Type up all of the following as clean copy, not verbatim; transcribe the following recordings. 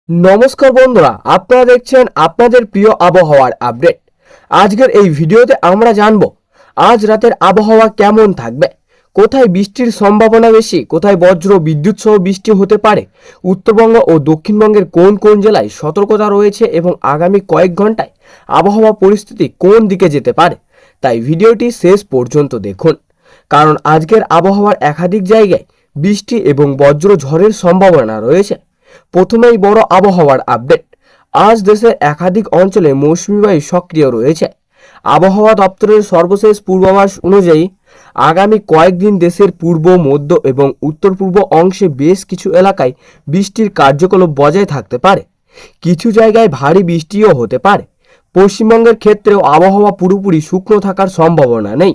নমস্কার বন্ধুরা, আপনারা দেখছেন আপনাদের প্রিয় আবহাওয়ার আপডেট। আজকের এই ভিডিওতে আমরা জানব আজ রাতের আবহাওয়া কেমন থাকবে, কোথায় বৃষ্টির সম্ভাবনা বেশি, কোথায় বজ্র বিদ্যুৎ সহ বৃষ্টি হতে পারে, উত্তরবঙ্গ ও দক্ষিণবঙ্গের কোন কোন জেলায় সতর্কতা রয়েছে এবং আগামী কয়েক ঘন্টায় আবহাওয়া পরিস্থিতি কোন দিকে যেতে পারে। তাই ভিডিওটি শেষ পর্যন্ত দেখুন, কারণ আজকের আবহাওয়ার একাধিক জায়গায় বৃষ্টি এবং বজ্র ঝড়ের সম্ভাবনা রয়েছে। প্রথমেই বড় আবহাওয়ার আপডেট। আজ দেশের একাধিক অঞ্চলে মৌসুমী বায়ু সক্রিয় রয়েছে। আবহাওয়া দপ্তরের সর্বশেষ পূর্বাভাস অনুযায়ী আগামী কয়েকদিন দেশের পূর্ব, মধ্য এবং উত্তর পূর্ব অংশে বেশ কিছু এলাকায় বৃষ্টির কার্যকলাপ বজায় থাকতে পারে। কিছু জায়গায় ভারী বৃষ্টিও হতে পারে। পশ্চিমবঙ্গের ক্ষেত্রেও আবহাওয়া পুরোপুরি শুকনো থাকার সম্ভাবনা নেই।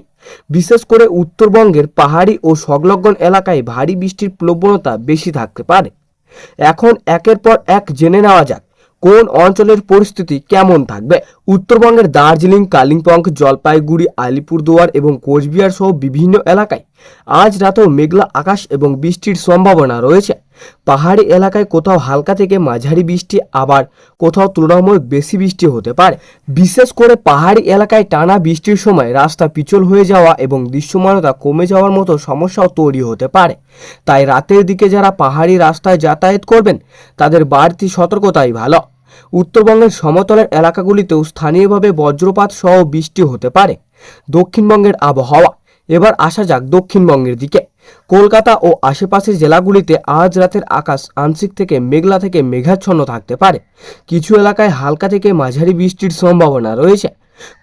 বিশেষ করে উত্তরবঙ্গের পাহাড়ি ও সংলগ্ন এলাকায় ভারী বৃষ্টির প্রবণতা বেশি থাকতে পারে। এখন একের পর এক জেনে নেওয়া যাক কোন অঞ্চলের পরিস্থিতি কেমন থাকবে। উত্তরবঙ্গের দার্জিলিং, কালিম্পং, জলপাইগুড়ি, আলিপুরদুয়ার এবং কোচবিহার সহ বিভিন্ন এলাকায় আজ রাতেও মেঘলা আকাশ এবং বৃষ্টির সম্ভাবনা রয়েছে। পাহাড়ি এলাকায় কোথাও হালকা থেকে মাঝারি বৃষ্টি, আবার কোথাও তুলনামূলক বেশি বৃষ্টি হতে পারে। বিশেষ করে পাহাড়ি এলাকায় টানা বৃষ্টির সময় রাস্তা পিছল হয়ে যাওয়া এবং দৃশ্যমানতা কমে যাওয়ার মতো সমস্যাও তৈরি হতে পারে। তাই রাতের দিকে যারা পাহাড়ি রাস্তায় যাতায়াত করবেন তাদের বাড়তি সতর্কতাই ভালো। উত্তরবঙ্গের সমতলের এলাকাগুলিতেও স্থানীয়ভাবে বজ্রপাত সহ বৃষ্টি হতে পারে। দক্ষিণবঙ্গের আবহাওয়া। এবার আসা যাক দক্ষিণবঙ্গের দিকে। কলকাতা ও আশেপাশের জেলাগুলিতে আজ রাতের আকাশ আংশিক থেকে মেঘলা থেকে মেঘাচ্ছন্ন থাকতে পারে। কিছু এলাকায় হালকা থেকে মাঝারি বৃষ্টির সম্ভাবনা রয়েছে।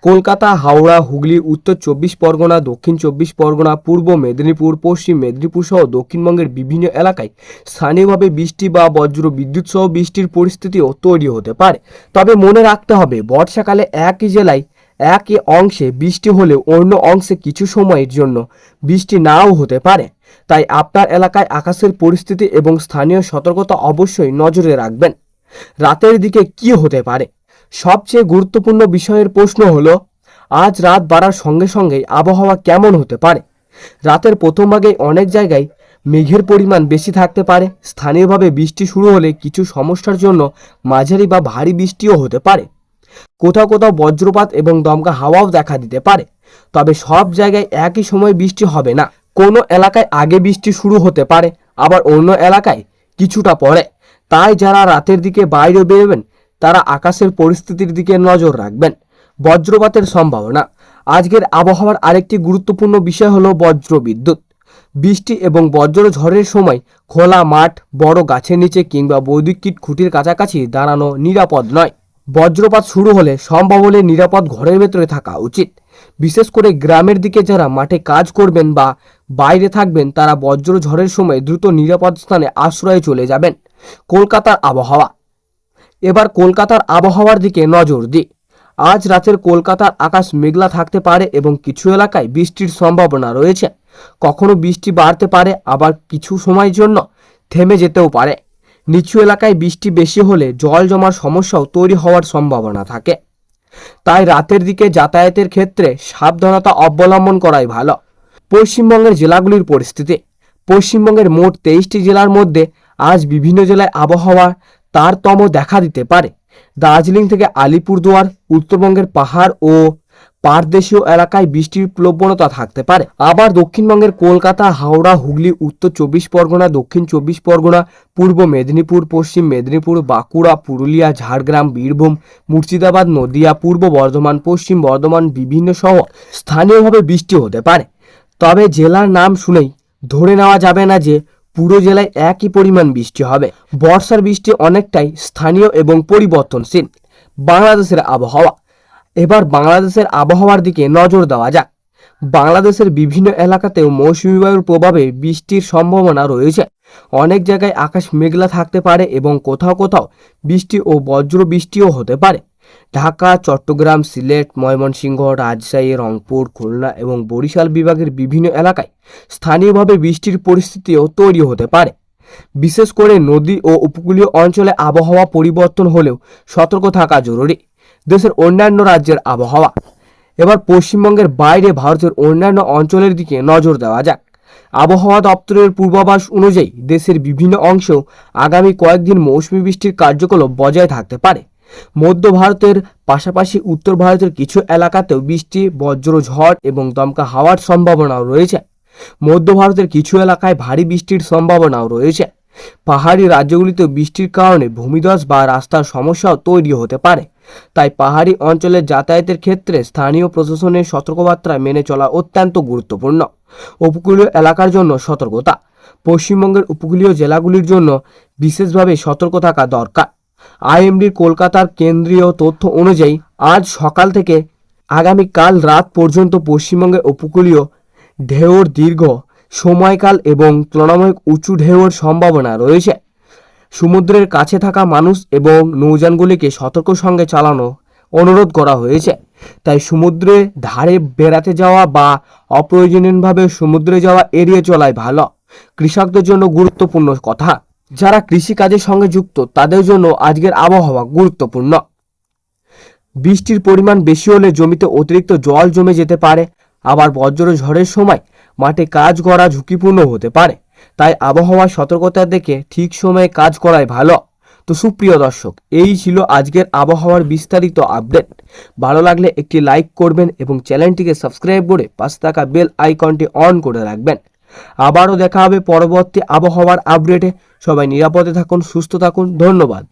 কলকাতা, হাওড়া, হুগলি, উত্তর 24 পরগনা, দক্ষিণ 24 পরগনা, পূর্ব মেদিনীপুর, পশ্চিম মেদিনীপুর সহ দক্ষিণবঙ্গের বিভিন্ন এলাকায় স্থানীয়ভাবে বৃষ্টি বা বজ্র বিদ্যুৎ সহ বৃষ্টির পরিস্থিতিও তৈরি হতে পারে। তবে মনে রাখতে হবে, বর্ষাকালে একই জেলায় একই অংশে বৃষ্টি হলেও অন্য অংশে কিছু সময়ের জন্য বৃষ্টি নাও হতে পারে। তাই আপনার এলাকায় আকাশের পরিস্থিতি এবং স্থানীয় সতর্কতা অবশ্যই নজরে রাখবেন। রাতের দিকে কি হতে পারে? সবচেয়ে গুরুত্বপূর্ণ বিষয়ের প্রশ্ন হলো, আজ রাত বাড়ার সঙ্গে সঙ্গেই আবহাওয়া কেমন হতে পারে। রাতের প্রথম ভাগে অনেক জায়গায় মেঘের পরিমাণ বেশি থাকতে পারে। স্থানীয়ভাবে বৃষ্টি শুরু হলে কিছু সমস্যার জন্য মাঝারি বা ভারী বৃষ্টিও হতে পারে। কোথাও কোথাও বজ্রপাত এবং দমকা হাওয়াও দেখা দিতে পারে। তবে সব জায়গায় একই সময় বৃষ্টি হবে না। কোনো এলাকায় আগে বৃষ্টি শুরু হতে পারে, আবার অন্য এলাকায় কিছুটা পরে। তাই যারা রাতের দিকে বাইরে বেরোবেন তারা আকাশের পরিস্থিতির দিকে নজর রাখবেন। বজ্রপাতের সম্ভাবনা। আজকের আবহাওয়ার আরেকটি গুরুত্বপূর্ণ বিষয় হলো বজ্র বিদ্যুৎ। বৃষ্টি এবং বজ্র ঝড়ের সময় খোলা মাঠ, বড় গাছের নিচে কিংবা বৈদ্যুতিক খুঁটির কাছাকাছি দাঁড়ানো নিরাপদ নয়। বজ্রপাত শুরু হলে সম্ভব হলে নিরাপদ ঘরের ভেতরে থাকা উচিত। বিশেষ করে গ্রামের দিকে যারা মাঠে কাজ করবেন বা বাইরে থাকবেন তারা বজ্র ঝড়ের সময় দ্রুত নিরাপদ স্থানে আশ্রয়ে চলে যাবেন। কলকাতার আবহাওয়া। এবার কলকাতার আবহাওয়ার দিকে নজর দিই। আজ রাতের কলকাতার আকাশ মেঘলা থাকতে পারে এবং কিছু এলাকায় বৃষ্টির সম্ভাবনা রয়েছে। কখনো বৃষ্টি বাড়তে পারে, আবার কিছু সময়ের জন্য থেমে যেতেও পারে। নিচু এলাকায় বৃষ্টি বেশি হলে জল জমার সমস্যাও তৈরি হওয়ার সম্ভাবনা থাকে। তাই রাতের দিকে যাতায়াতের ক্ষেত্রে সাবধানতা অবলম্বন করাই ভালো। পশ্চিমবঙ্গের জেলাগুলির পরিস্থিতি। পশ্চিমবঙ্গের মোট 23টি জেলার মধ্যে আজ বিভিন্ন জেলায় আবহাওয়ার তারতম্য দেখা দিতে পারে। দার্জিলিং থেকে আলিপুরদুয়ার, উত্তরবঙ্গের পাহাড় ও পারদেশীয় এলাকায় বৃষ্টির প্রবণতা থাকতে পারে। আবার দক্ষিণবঙ্গের কলকাতা, হাওড়া, হুগলি, উত্তর 24 পরগনা, দক্ষিণ 24 পরগনা, পূর্ব মেদিনীপুর, পশ্চিম মেদিনীপুর, বাঁকুড়া, পুরুলিয়া, ঝাড়গ্রাম, বীরভূম, মুর্শিদাবাদ, নদিয়া, পূর্ব বর্ধমান, পশ্চিম বর্ধমান বিভিন্ন সহ স্থানীয়ভাবে বৃষ্টি হতে পারে। তবে জেলার নাম শুনেই ধরে নেওয়া যাবে না যে পুরো জেলায় একই পরিমাণ বৃষ্টি হবে। বর্ষার বৃষ্টি অনেকটাই স্থানীয় এবং পরিবর্তনশীল। বাংলাদেশের আবহাওয়া। এবার বাংলাদেশের আবহাওয়ার দিকে নজর দেওয়া যাক। বাংলাদেশের বিভিন্ন এলাকাতেও মৌসুমী বায়ুর প্রভাবে বৃষ্টির সম্ভাবনা রয়েছে। অনেক জায়গায় আকাশ মেঘলা থাকতে পারে এবং কোথাও কোথাও বৃষ্টি ও বজ্র বৃষ্টিও হতে পারে। ঢাকা, চট্টগ্রাম, সিলেট, ময়মনসিংহ, রাজশাহী, রংপুর, খুলনা এবং বরিশাল বিভাগের বিভিন্ন এলাকায় স্থানীয়ভাবে বৃষ্টির পরিস্থিতিও তৈরি হতে পারে। বিশেষ করে নদী ও উপকূলীয় অঞ্চলে আবহাওয়া পরিবর্তন হলেও সতর্ক থাকা জরুরি। দেশের অন্যান্য রাজ্যের আবহাওয়া। এবার পশ্চিমবঙ্গের বাইরে ভারতের অন্যান্য অঞ্চলের দিকে নজর দেওয়া যাক। আবহাওয়া দপ্তরের পূর্বাভাস অনুযায়ী দেশের বিভিন্ন অংশেও আগামী কয়েকদিন মৌসুমী বৃষ্টির কার্যকলাপ বজায় থাকতে পারে। মধ্য ভারতের পাশাপাশি উত্তর ভারতের কিছু এলাকাতেও বৃষ্টি, বজ্র ঝড় এবং দমকা হাওয়ার সম্ভাবনাও রয়েছে। মধ্য ভারতের কিছু এলাকায় ভারী বৃষ্টির সম্ভাবনাও রয়েছে। পাহাড়ি রাজ্যগুলিতেও বৃষ্টির কারণে ভূমিধস বা রাস্তার সমস্যাও তৈরি হতে পারে। তাই পাহাড়ি অঞ্চলে যাতায়াতের ক্ষেত্রে স্থানীয় প্রশাসনের সতর্কবার্তা মেনে চলা অত্যন্ত গুরুত্বপূর্ণ। উপকূলীয় এলাকার জন্য সতর্কতা। পশ্চিমবঙ্গের উপকূলীয় জেলাগুলির জন্য বিশেষভাবে সতর্ক থাকা দরকার। আইএমডির কলকাতার কেন্দ্রীয় তথ্য অনুযায়ী আজ সকাল থেকে আগামীকাল রাত পর্যন্ত পশ্চিমবঙ্গের উপকূলীয় ঢেউর দীর্ঘ সময়কাল এবং তুলনামূলক উঁচু ঢেউয়ের সম্ভাবনা রয়েছে। সমুদ্রের কাছে থাকা মানুষ এবং নৌযানগুলিকে সতর্ক সঙ্গে চালানো অনুরোধ করা হয়েছে। তাই সমুদ্রে ধারে বেড়াতে যাওয়া বা অপ্রয়োজনীয়ভাবে সমুদ্রে যাওয়া এড়িয়ে চলাই ভালো। কৃষকদের জন্য গুরুত্বপূর্ণ কথা। যারা কৃষিকাজের সঙ্গে যুক্ত তাদের জন্য আজকের আবহাওয়া গুরুত্বপূর্ণ। বৃষ্টির পরিমাণ বেশি হলে জমিতে অতিরিক্ত জল জমে যেতে পারে। আবার বজ্র ঝড়ের সময় মাঠে কাজ করা ঝুঁকিপূর্ণ হতে পারে। তাই আবহাওয়ার সতর্কতা দেখে ঠিক সময়ে কাজ করাই ভালো। তো সুপ্রিয় দর্শক, এই ছিল আজকের আবহাওয়ার বিস্তারিত আপডেট। ভালো লাগলে একটি লাইক করবেন এবং চ্যানেলটিকে সাবস্ক্রাইব করে পাশে থাকা বেল আইকনটি অন করে রাখবেন। আবারও দেখা হবে পরবর্তী আবহাওয়ার আপডেটে। সবাই নিরাপদে থাকুন, সুস্থ থাকুন। ধন্যবাদ।